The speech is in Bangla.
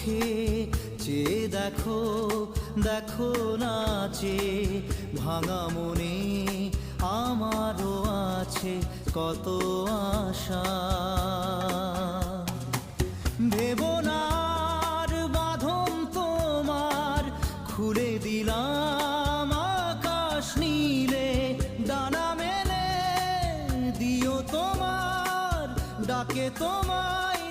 চোখে চেয়ে দেখো, দেখো নাচে ভাঙা মনে আমারও আছে কত আশা। ভেবো না আর বাঁধন তোমার, খুলে দিলাম আকাশ নীলে, ডানা মেলে দিও তোমার ডাকে তোমায়